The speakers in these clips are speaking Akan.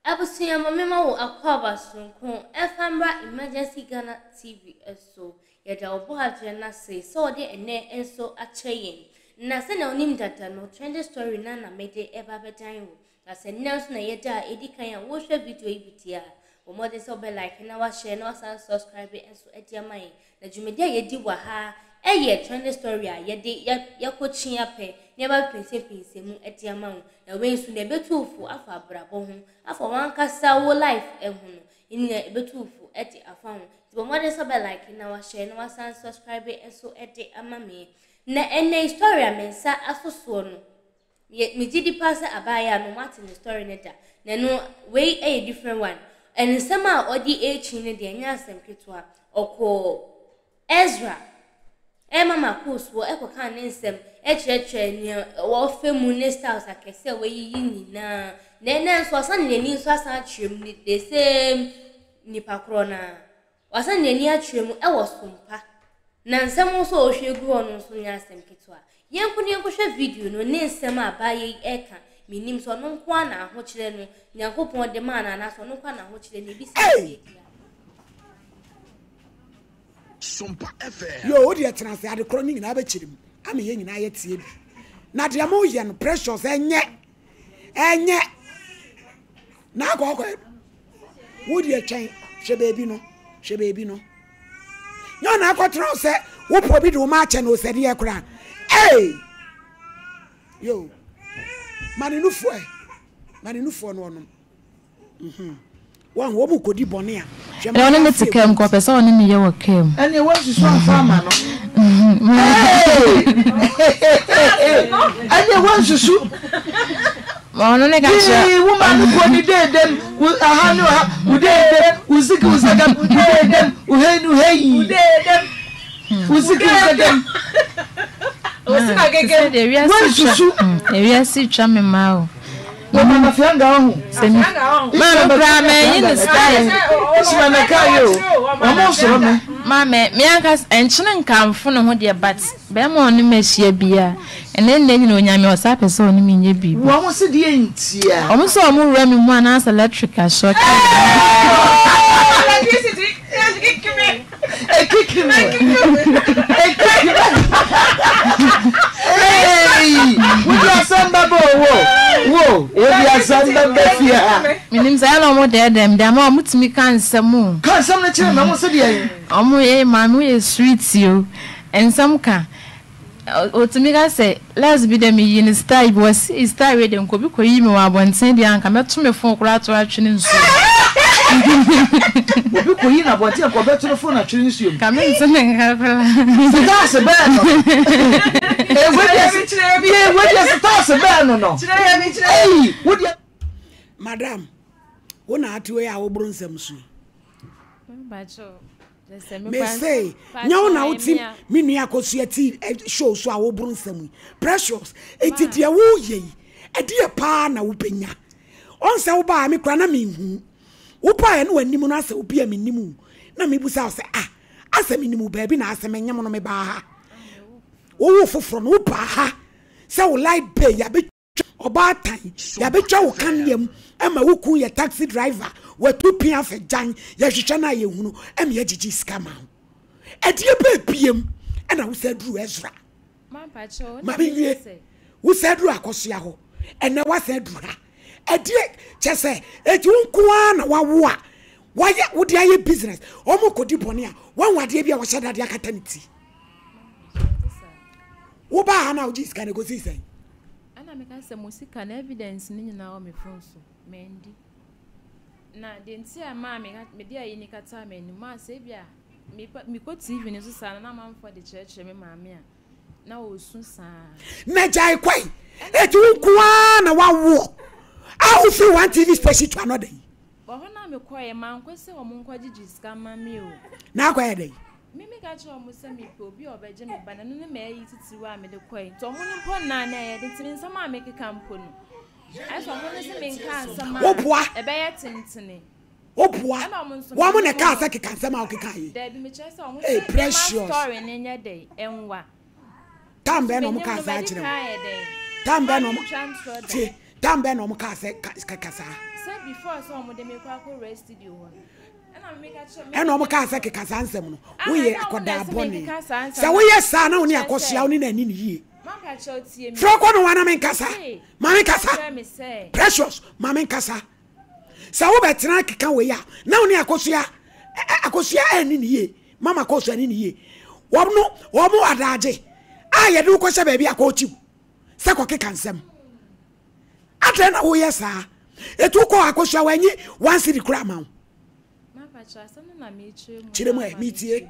Abusia mama wo akwaba sonko efamba emergency Ghana TV eso yeda obo hatre na say so de ene enso acheyin na se na onim data no trend story na mede eba betan wo na se news na yeda edikan ya wo hwe video ibitia o mo de so be like na wa share na wa subscribe enso ediamai na jumede yedi wa ha eye trend story a yede yakochi ape never pense mu ediamai na we nsu na betufu afa abrabo ho afa wan kasa wo life ehunu ina betufu eti afa ho tibo mo de so be like na wa share na wa subscribe enso edi amame na ene story amensa asoso no me gidi pass abaya no what in the story neta na no we a different one and sama odi echi ne de nya asem ketwa oko Ezra mama kuswo ekoka ne nsem echeche ni wo femu ne styles akese we yi nyina na nso asan ne ni nso asan atwem ni the same ni pakro na asan ne ni atwem wo sompa na nsem nso ohwegu ono nso nya asem ketwa yenku ne yenku hwe video no ne nsem abaye eka minim so no nko na ahokire no nyankopon de ma na so no nko na ahokire ne bi se Sompa FM. Yo, odi etenase ade kro ni nyina ba chirim. Ame ye nyina ye tie bi. Na de mo ye no precious enye. Na akọ. Wodi etwen hwe baby no. Nyo na akọtro se wo po bi de wo ma che no se de ye kra. Hey! Yo. Maninufu no ono. Wan wo mu kodi bone a. Na one me tikem ko pese one me ye wo kem. Ene wo susu afama no. Ene wo susu. Ono ne ga cha. Wo ma ko ni dedem, aha no ha, wo dedem, uziki uzagam, dedem, uhenu heyi. Dedem. Uziki uzagam. Osika gege de wi susu. Wi asi twa me ma o. Mama fianga ho. Mama bra me yin style. Sima na kayo. Mama so me. Mama me anka enchine nkamfo no ho de but be ma onu mehia bia. Ene nne ni onyame o sa pese onu me nye bi. Wo mo se de entia. Omo so omo wura me mu ana electrical shock. Hey! We are samba wo. We are samba befia. Minim za na omo de dem ma omutimi kan nsem. Kan nsem na kire na mo se de yin. Omo ye ma me ye street yo. Ensem ka otimi ga say let's be them yin style was style we dem ko bi ko yi me wa bonten de anka meto me fon kura to atwene nso. Obi ko yi na bonten ko beto fon na atwene nso. Ka me nso ne ngakala. Stars be no. We just stars be no. Hey, what Madam, wona atu ya wo bronsam su. Bacho. Me say, nyawo na utim me nua akosu ati show so a wo bronsam. Precious, etiti a wo ye. E de pa na wo penya. Onse wo ba me kra na me hu. Wo pa ye no anim no ase obi a me nimu. Na me busa se ase me nimu ba bi na ase me nyam no me ba ha. Wo foforo no wo ba ha. Se wo light pay ya be oba tan ya be twa wo kan yam ama wo ku ye taxi driver wa tu pia fe jan ya hwehwe na ye hunu em ye gigi scammer e die ba piem e na wo sa duru Ezra Mama cho ma bi wie wo sa duru akoso ya ho e na wa sa duru ha e die chese e ti nko na wa wo a wa ye wo dia ye business o mo kodi bone a wan wade bia wo hyeda de akata nti wo ba ha na wo gigi scan go si sai ana me ka se musika na evidence ni nyina o me phone so mendi na de nti a ma me dia yi ni kata me ni ma se bia me ko TV ni so sa na ma mfo de church me ma me a na o su sa na jai kwai e ti nko na wa wo a wo fi one TV station to another bo ho na me koye ma nko se o mo nko gigi scammer me o na kwa dey Mimi ga cho mo se mi pe obi obeje me bana no me ayi titiwa me de kwai to mo npo na na ye de tin nsama me keka mpo no ai so mo ne se me nka nsama e be ye tintini Opua. Wa mo ne ka asa keka nsama o keka yi. Da bi me che se o mo se precious story ne nya dey enwa. Tambe no mo ka asa akire. Tambe no mo. Tambe no mo ka asa kasa. Say before so mo de me kwa ko rest studio ho. Na me ka cho me. E no mo ka say keka sansem no. Wo ye akoda boni. Say wo ye sa na oni akosia oni na ni ni yie. Man ka cho tie me. Fro ko no wana men kasa. Mama kasa. Precious, mama kasa. Say wo betena keka we ya. Na oni akosia ani ni yie. Mama koso ani ni yie. Wo mo adaje. Ye do ko se ba bia ko chiu. Se ko keka nsem. Atre na wo ye sa. Etu ko akosia wanyi one city kura ma. Ma pa cha sa na me chire mu me tie.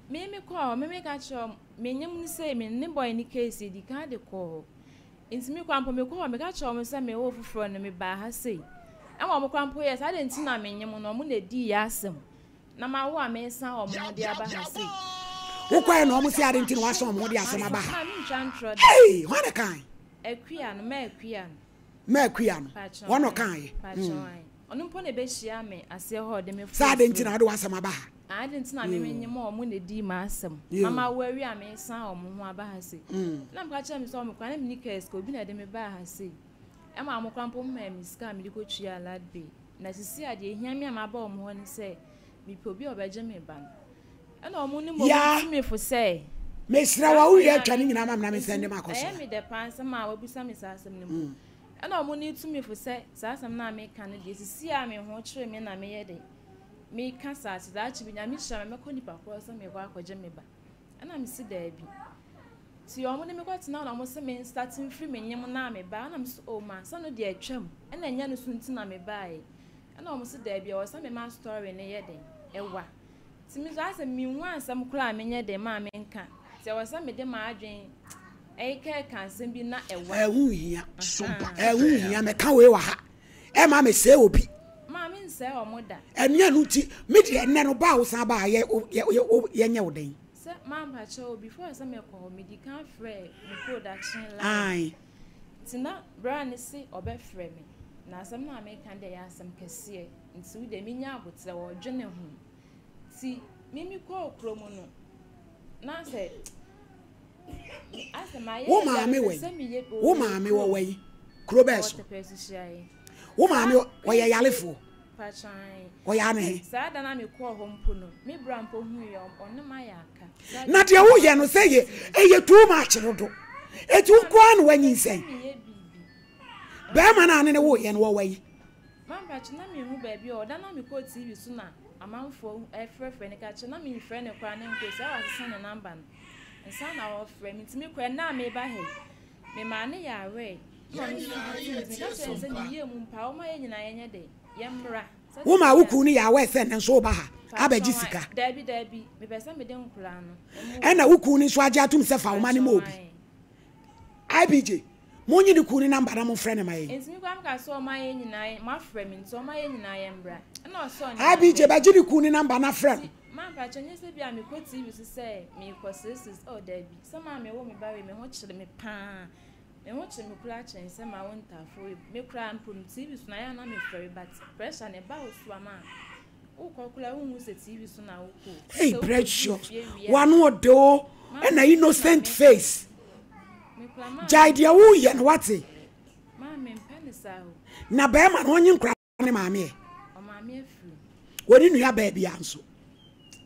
Me ko me ka cho me nyem ni say me ne boy ni case di ka de ko. Nti me kwampo me ko me ka cho me say me wo fufuro ne me ba ha sei. E mo kwampo yes ade nti na me nyem no mo na di ya asem. Na ma wo a me san o mo de aba ha sei. Wo kwa no mo si ade nti no wa so mo de asem aba ha. Hey, what a kind. Ekwia no me ekwia no. Me ekwia no. Wo no kan ye. Onu mpo na be hia me ase ho de me fu. Sa ade nti na wo de wasem aba ha. Ade nti na me nyem o mo na di ma asem. Mama wo awi a me san o mo ho aba ha sei. Na mka cha me so mo kwa na me ni case ko bi na de me ba ha sei. E ma mo kwampo me miska me di ko twa lad be. Na sisi ade hia me ma ba o mo ho ni sei. Mi pobi obeje me ban. E na o mo ni mo me fu sei. Me sira wa uri atwa ni nyina mam na me sende makoso. Me de pan se ma wabusa me sa asem ni mu. E na o mo ni tu me fu sei sa asem na me kan de sisi a me ho kire me na me ye de. Me ka sa ati da chi bi nya me hira me ko nipa ko so me ko akwaje me ba. E na me si da bi. Ti o mo ni me ko tina na mo se me starting free me nyem na me ba na me so o ma so no de atwam. E na nya no so ntina me ba e. E na o mo si da bi o sa me ma story ne ye de. Ewa. Ti me so asa me hu ansam kura me nye de ma me nka. Ti o sa me de ma adwen. Ke kan sem bi na ewa. Ehu hia. Ehu hia me ka we wa ha. E ma me se obi. Ma me nse o moda. Enia no ti me de enne no ba wo san ba ye nye wo den. Se ma pa cho before sa me ko me di kan frɛ me production line. Ai. Ti na brand se obe frɛ me. Na asem na me kan de ya asem kese. Nti wo de me nya abotre wo dwene ho. Ti mimi ko okromo no. Na se wo maame wo wei krobes wo maame wo ye yalefo pachan wo ya ne sa da na me ko ho mpo no me bra mpo hu ye onne ma ya aka na de wo ye no say ye too much rodo etu kwa no wanyi sen ba ma na ne wo ye no wo wei man pachan na me hu ba bi o da na me ko TV so na amanfo frɛ ne ka che na me frɛ ne kwa ne nko sa wa se ne number no nsa na wo frɛ me ntimi kwa na me ba he me ma ne ya we no ni so se ni ye mu mpa o ma ye nyina ye nye de ye mra wo ma wo ku ni ya we se ne so ba ha abaji sika dabi me pesa me de nkura no e na wo ku ni so aja atum se fa wo ma ne mo obi IBJ mo nyi ni ku ni number na mo frɛ ne ma ye ntimi kwa mka so o ma ye nyina ma frɛ me nti o ma ye nyina ye mra na o so IBJ ba ji ni ku ni number na frɛ man pa chenye se bia me ko TV so say me ko sis oh dabi some ma me wo me ba we me ho kire me pa me ho kire me kura chen se ma won tafo me kura mpum TV so na ya na me frɛ but pressure ne ba o so ama o ko kula wo hu se TV so na wo ko hey precious one o do and an innocent face jai dia wo ye no wate ma me mpene sa ho na ba ma no nyi nkura ne maame e o maame afu woni nua ba bia nso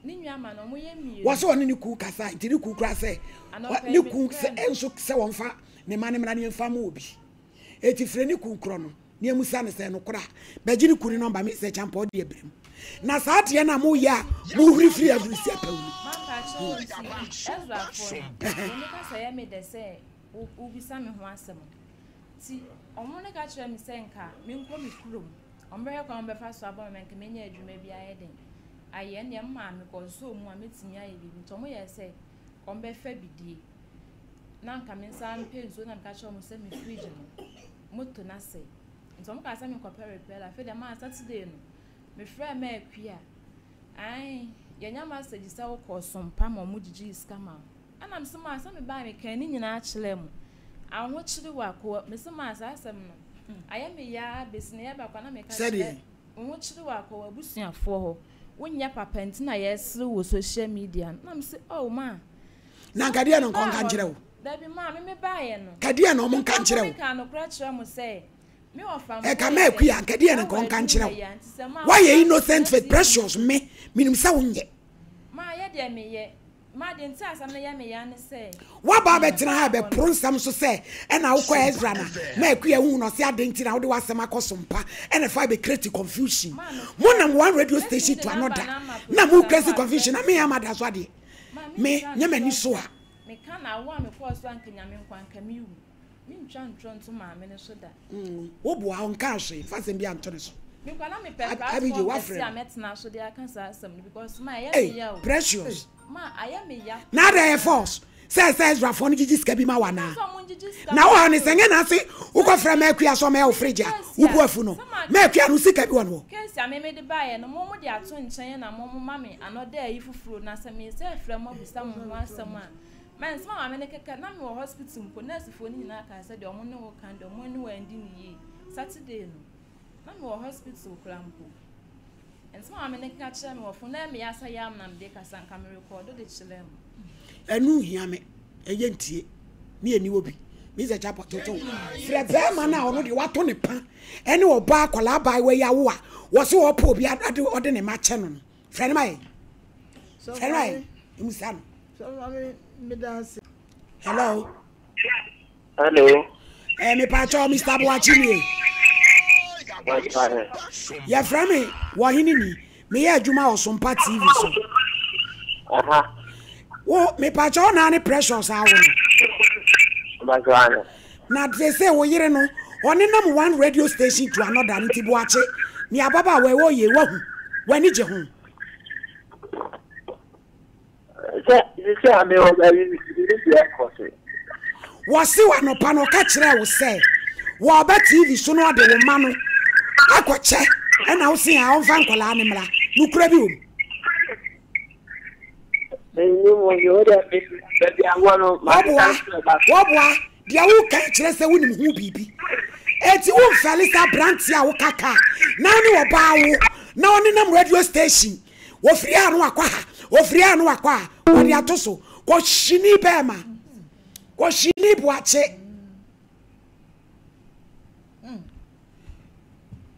ni nua ma no mo ye mi waso oni ni ku kasa nti ni ku kura se ni ku se enso se wonfa ne ma ne mra ne mfa ma obi eti fre ni ku kro no ne amusa ne se no kura ba gi ni ku ni number me se champo de ebrem na saate na mo ya mo huri free every step ma pa cho Ezra for ni ka say me de say u bisa me ho asem ti omo ne ka kire me se nka me nko me kurom omo be kwa be fa so abon me nka me nya adwuma bia ye den aye ne ma me ko so mu a metimi aye bibi ntomo ye se ko mbe fa bidie na nka me nsa mpe nso na nka cho mo se me fridge no moto na se ntomo ka sa me ko repair fe de ma Saturday no me fra ma akua ai ye nya ma se gisa wo ko sompa ma mo gigi scammer ana me se ma sa me ba me kan ni nyina akire mu aho kire wa ko me se ma sa asem no aye me ya besine ya ba kwa na me ka kire wo kire wa ko abusuafo ho wonya papa ntina yesre wo social media na me say oh ma na kadia no kon kan kire wo da bi ma me ba ye no kadia no mon kan kire wo me kan no kra kire mo say e ka ma ku ya nkede en kon kan kire why you innocent with precious me minim sa wonye ma ye de me ye ma de nti asam na ye me ya ne se wa ba betina ha be pronsam so se e na wo Ezra na ma ku ya hu no se ade nti na wo de wasem akosompa e na fa be create confusion mo na one radio station to another na mo create confusion na me ya mada so ade me nyama ni so a me kan na wo me ko so ankanya me nkwan ka me wu me ntwan to ma me ne so da wo bo a on kan so fa sem bi anto ne so me kwala me pe ka so a metna so dia kan sa asem because ma ya me ya precious ma aya me ya na dey force say Ezra for ni gigiska bi ma wana na wo ne senge na se wo ko fra ma akua so ma wo frigya wo bu afu no ma akua no sika bi wono kesi a me de bae no mo de ato nchen na mo ma me anode ayi fufuro na se me se fra mo bisa mo ho asem a man sama ma me ne keka na me wo hospital mpo nurse fo ni na ka se de omo ne wo kan de omo ni wa ndi ni yi Saturday no na me wo hospital krampo and sama ma me ne ka kire me wo fo na me ya sa yam na me de ka san ka me record de kire mo enu hia me eye ntie ni eni obi mi ze chapa toto fre be ma na ono de wato ne pa ene oba akwala bai we ya wo a wo se wo pa obi ade ne ma che no fre ne mai fre mai imusan so mami me dance hello me pa cho Mr. Boachini ya fre me wo hini ni me ya adwuma Osompa TV so wo me pa cho na ne precious awo na they say wo yire no oni nam one radio station to another nti Boachi ni ababa we wo ye wahu wani je ho se ame o ba yi ni wo si wa no pa no ka kire wo se wo ba TV so no de wo ma no akoche e na wo si a on fa nkola ne mra no kura bi wo wobwa dia wo kan kire se wonim hu bibi eti wo felisa brantia wo kaka na ni wo baawo na oni nam radio station wo firi anu akwa ha wo firi anu akwa wo dia to so ko shini bema ko shini Boachi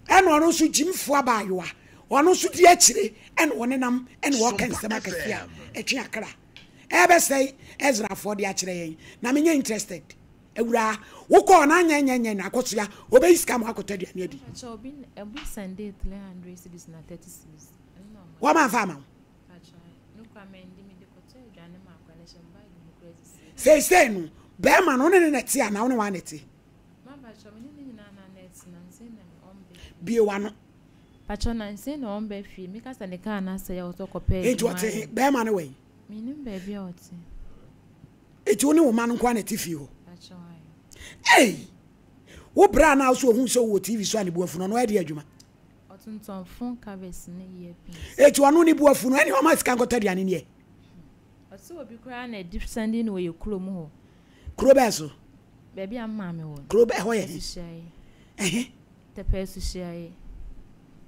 eno ono su jimfo abayoa ono su di akire eno oni nam eno wo kan sema kasia etwe akra ebe say Ezra for the akire yen na me interested ewura wo ko na nya na akoso ya obe iska ma akoto dia na edi acha obi Sunday 300 cities na 30 cities wa ma fa ma acha no kwa me ndi me de koto edwane ma akwale shamba ni crazy say no be ma no ne ti ana wo ne wa ne ti ma ba cha me ni na net na nse na ombe bie wa no pacho na nse na ombe fi me kasa ne ka na say ya oto kope e jote be ma ne we me nim be bia oti e ti oni wo ma no kwa na ti fi ho pacho hey wo bra na so hu so wo TV so ani buafu no e de adwuma otunton fon cabes ne ye pi e ti onu ni buafu no ani o ma sika nkota duane ne e otu obi kra na deep standing wo ye kuro mu ho kuro be so be bia ma me wo kuro be ho ye te pesu shiaye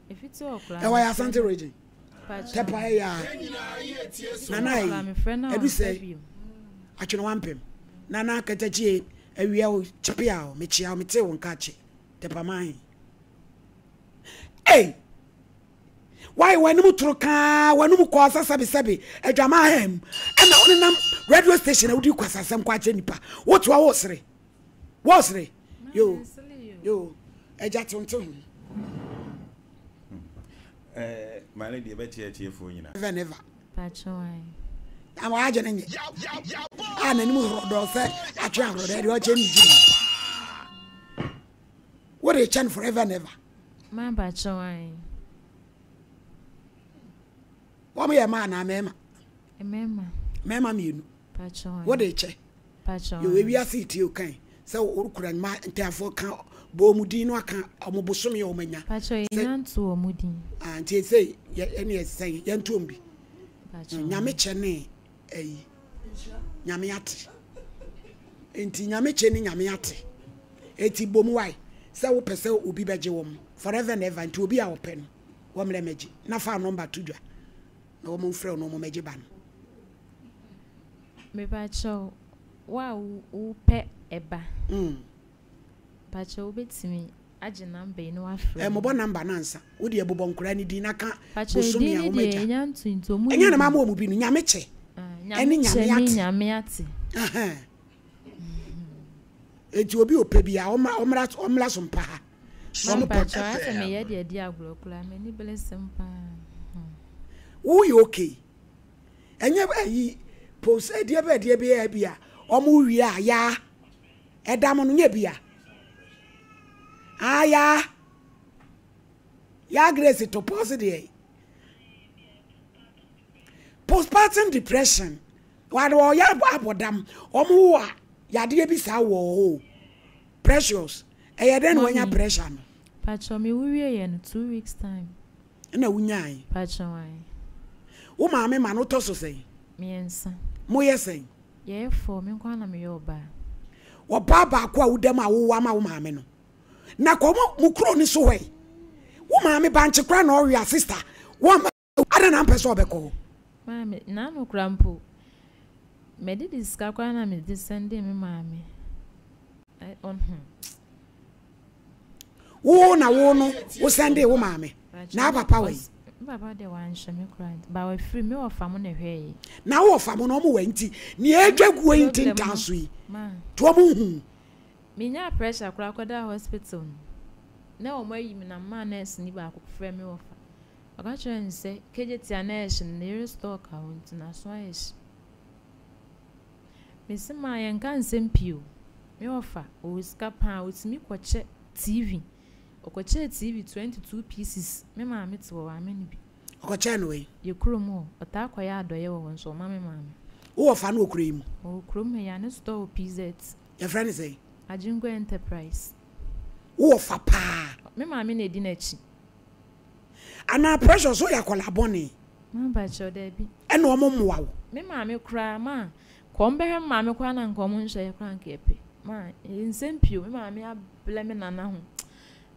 efiti okra e wa ya Asante region tepa ya nana ebi say atwene wampem nana katachi awia o chipia o mechia o mete won kache tepa man hey why when mu troka wanu mu kwa sasa bisabe adwama hem ana oni nam radio station awudi kwa sasa kwa che nipa woto a wosre yo eja tonton my lady betie fo nyina never pacho ai ama aje nenye ana ni mu rodo se atwa rodo de o che ni ji what a chance forever never man pacho ai wa me ya ma na mema mienu pacho ai what a che pacho yo we ase ti o kan se urukura ma ntafo kan bo mudin no aka omobosome o manya pacho yantu o mudin anti say ene say yantu ombi pacho nyame chene eyi nyame ate enti nyame chene nyame ate eti bomu wai se wo pese obi beje wom forever and ever nti obi a wo pe no wo mle meji na fa number tudwa na wo mo frɛ no mo meji ba no me pacho wa u pe eba pacho obetimi age number no afre mo bo number nansa wo de ebobon kura ni di naka bosumi a wo meja enya na mama o mu bi no nyame che eni nyame ate eti obi opebia omra so mpa ha so no pacha ase me ye de di agulokula me ni blessing pa wo you okay enya ayi post de be bia omo wi a ya edam no nya bia aya ya grace to positive postpartum depression wa do ya abodam omo wa ya de bi sa wo precious e den wanya pressure no pacho me wuwie ye no 2 weeks time na wunyai pacho wai wo ma me ma no to so sei miensa mo yesei ye for me kwa na me yoba wo baba kwa udam a wo ma wo ma me no na ko mo kro ni so we wo ma me banche kra na o sister wo ada na mpeso obeko ma me na no krampo me did this kwa na me descending me ma me on wo na wo no wo sende wo ma me na papa we baba de wan shame cry ba we free me of fam na hwe na wo fam no mo wanti ni edwagu wanti ntanso yi to mo hu minya pressure kura kwada hospital na o mayi mi na ma nurse ni ba ko frɛ me ofa aka chere nse kejeti nurse na restore account na so ayesh misima yan kan sempio me ofa o skapa o timi kwache TV okoche TV 22 pieces me ma me to wa me ni bi okoche no we ye kromo ota kwaya adoye wo nso ma me wo fa na okro imu o kromo ya ne store PZ your friend say Ajingo Enterprise wo fa pa me ma me na di na chi ana pressure so ya kola boni ma ba cho da bi e no mo moa wo me ma me kra ma ko mbehe ma me kwa na nko mo nhye kra nka epe ma nsempio me ma me abele me nana ho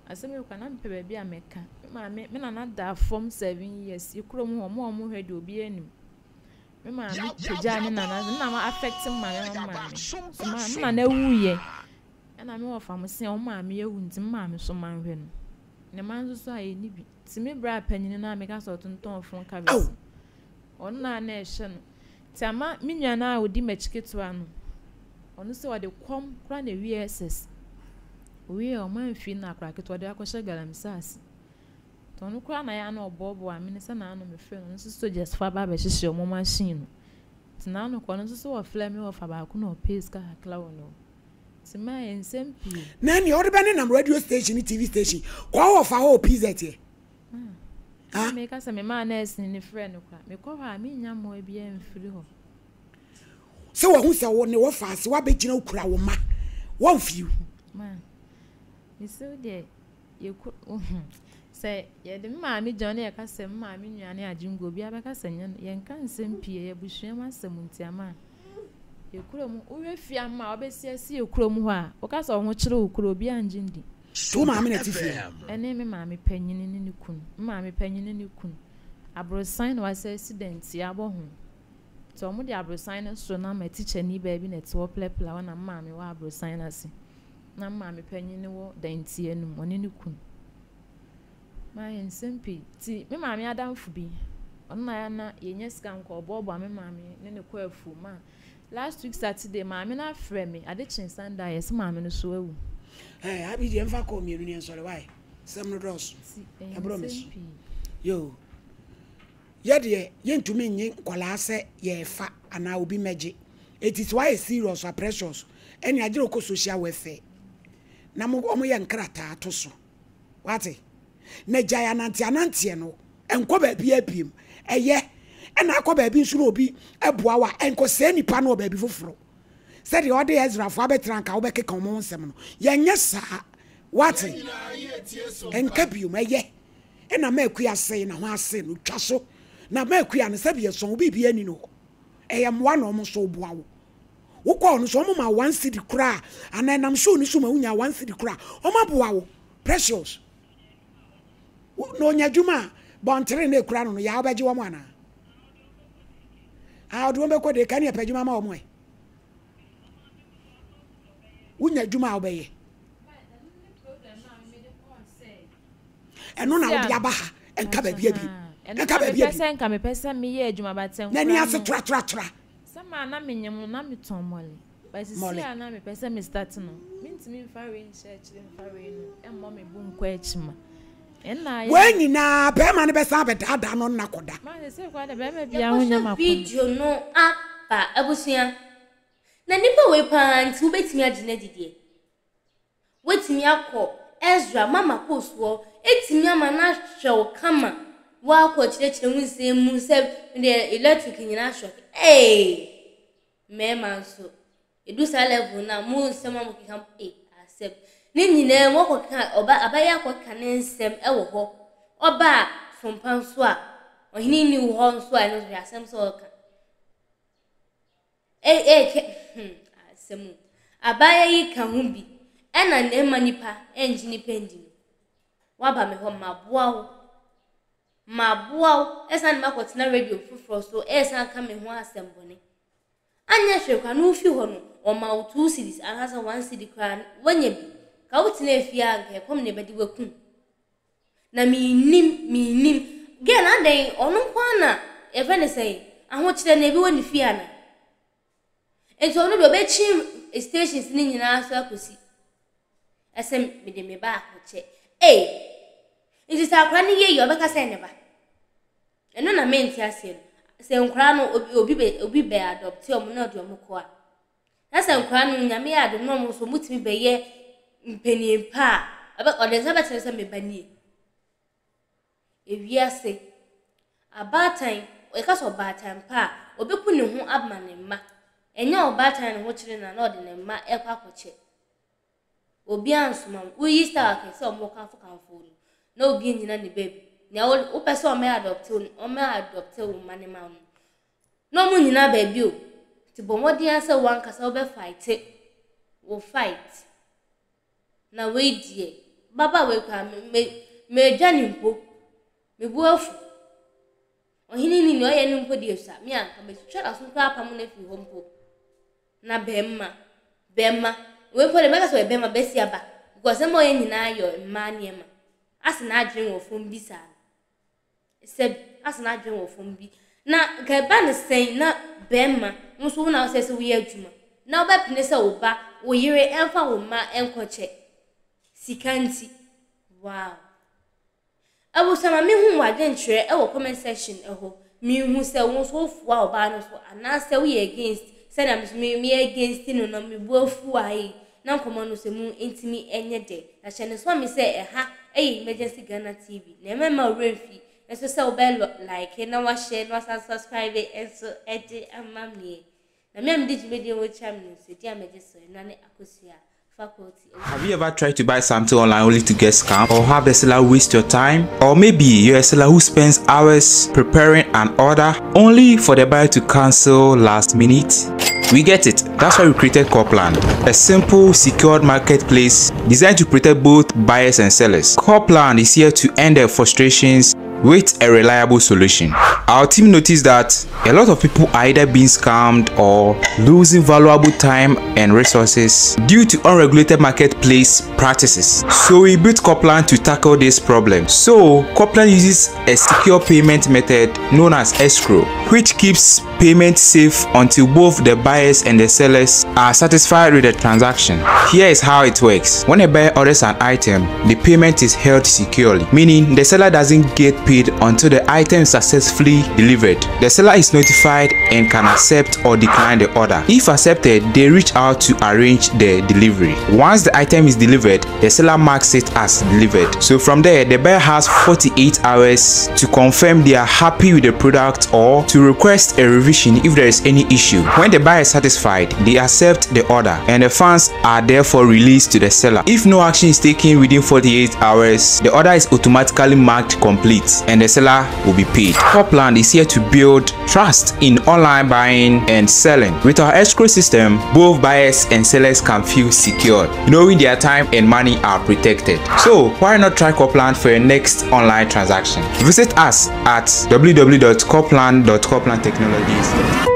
aseme kwa na mpe ba bi ameka me nana da from 7 years ikrom ho mo hwede obi anim me ma me tja ni nana ma affect ma me nana wuye na me wo fam se o ma me ewu nti ma me so man hwe no ne man so aye ni bi ti me bra panyin na me ka so tonton fon ka be on na na ehye no ti ama me nua na odi machiketo ano onu se wode kom kra na VSS we o man fi na kra keto de akoshe galamsas to no kra na ya na obobo a me ne se na ano me fe no so just fa ba be hye o mo machine ti na no ko no so wo fla me wo fa ba ku na o pace ka kla wo no Sima ensempi. Nani odi bani na radio station ni TV station. Kwa wo fa ho PZ ye. Ah. Me ka se me ma nurse ni friend kwa. Me ko ha me nya mo e bia mfiri ho. Se wo hu se wo ne wo fa se wa be gina okura wo ma. Wo mfiu. Ma. Me so de ye ko se ye de ma me John ye ka se ma me nuane Ajingo bia be ka se ye nka ensempi ye buhua ma semuntiama. Ekrom uwe fiama obesiasi ekrom ho a okasa ho kire okro bi anjindi to ma me na tifi ene me ma me panyini ni kun ma me panyini ni kun abrosan was accident ya bo ho to mo de abrosan na so na ma teacher ni ba bi na te wo plepla na ma me wa abrosan na se na ma me panyini wo danti enu oni ni kun ma ensempi ti me ma me adamfu bi onna ya na yenye sika nko obo me ma me ne ne kwa afu ma last week Saturday maame na frɛ me ade chen Sunday yes maame no so awu abi je mfa ko mienu ni ensore why sem no dos e promise yo ye ntumi nyi kwala ase ye fa ana obi meje it is why serious or precious any agiro ko social welfare na mo ye nkrata to so wate na jaya nanti no enko ba bia biem eye na akoba bi nsu obi eboa wa enko se nipa na oba bi foforo se de ode Ezra fo abetranka wo bekeka mo nsem no yenye sa wate enka bi o maye na makua se na ho ase no twaso na makua ne se bi so obi bi ani no eyemwa no mo so boa wo wo ko no so mo ma 1 cedi kura ananam so ni so ma unya 1 cedi kura o ma boa wo precious no nyadwuma bontere na kura no ya obaje wo mo ana do me ko de kan ya pejuma ma omo e unya djuma obeye eno na wo de aba ha enka ba bia bi enka ba bia bi enka me pesa me ye adwuma batem na ni ase tra sama na menyem na meton mole but see na me pesa me start no mintimi mfa we church mfa we no emmo me bu nkwa achima enna ye we nyina be ma ne be sa be dada no na koda ma se kwa da be ma bia ho nyama video no apa abusia na nipa we pa nti wo betimi agina didie wetimi akọ Ezra mama post wo etimi ama na hwew kama wa akọ chire hu nsem mu se the electric nyina shock me man so edu sa level na mu nsem am kikam accept ni nyina wo kọ ka oba abaya akọ ka ne nsem wo ho oba sompan so a ohini ni wo ho so a no asem so ka asem abaya yi ka hu bi ena na emanipa enjini pendi waba me ho maboa esa na makotena radio fufuro so esa ka me ho asembone anya hwekwa no fi ho no o ma 2 series anasa 1 cd kran wanya bi ka wutina afia anka kom ne bedi waku na minim ge na den onu kwa na eve ne sei aho kire na ebi woni fia na ento no do be chi stations ni nyina so akosi asem me de me ba akoche it is a kwani ye yo beka se ne ba eno na menti ase se nkra no obi be adopt o mo na de o mo ko a na se nkra no nyame ya de no mo so mutimi be ye mpeni pa aba o de sabe tere se me banie ewiase abatan e ka so batan pa obeku ne ho abma ne ma enya obatan ne ho kire na o de ne ma e kwa akoche obi ansuma uyi star ke se o mo kanfo na obi nyina ne baby na o pese o me adopt o mane ma no mu nyina baby o ti bomodi ase wan kasa o be fight wo fight na we die baba we kwa me dwani mpo me bu afu ohini ni o ye ni mpo die sa me anka me twara so kwa apam na fi ho mpo na bemma we mpo de meka so bemma besi aba because mo ye nyina ayo mma niema asina adwen wo fom bi sa se asina adwen wo fom bi na ga ba ne sen na bemma nso na o se we adwuma na oba pine se wo ba wo yire emfa wo ma enkoche sikanti wow abu sama mi hu wadwen twere e wo comment section ho mi hu se wo so fu a oba no so ana se we against se na me against no na me bu afu ai na komo no se mu intimi enye de na chene so mi se emergency Ghana TV na mema renfi eso se obelo like na wa share na wa subscribe eso amamie na me am di media wo cham no se dia meje so na ne akosia faculty. Have you ever tried to buy something online only to get scammed, or have a seller waste your time? Or maybe you're a seller who spends hours preparing an order only for the buyer to cancel last minute? We get it. That's why we created Copland, a simple, secured marketplace designed to protect both buyers and sellers. Copland is here to end their frustrations with a reliable solution. Our team noticed that a lot of people are either being scammed or losing valuable time and resources due to unregulated marketplace practices. So we built Copland to tackle this problem. So Copland uses a secure payment method known as escrow, which keeps payment safe until both the buyers and the sellers are satisfied with the transaction. Here is how it works. When a buyer orders an item, the payment is held securely, meaning the seller doesn't get paid until the item is successfully delivered. The seller is notified and can accept or decline the order. If accepted, they reach out to arrange the delivery. Once the item is delivered, the seller marks it as delivered. So from there, the buyer has 48 hours to confirm they are happy with the product or to request a revision if there is any issue. When the buyer is satisfied, they accept the order and the funds are therefore released to the seller. If no action is taken within 48 hours, the order is automatically marked complete and the seller will be paid. Copland is here to build trust in online buying and selling. With our escrow system, both buyers and sellers can feel secure, knowing their time and money are protected. So why not try Copland for your next online transaction? Visit us at www.copland.coplandtechnologies.com.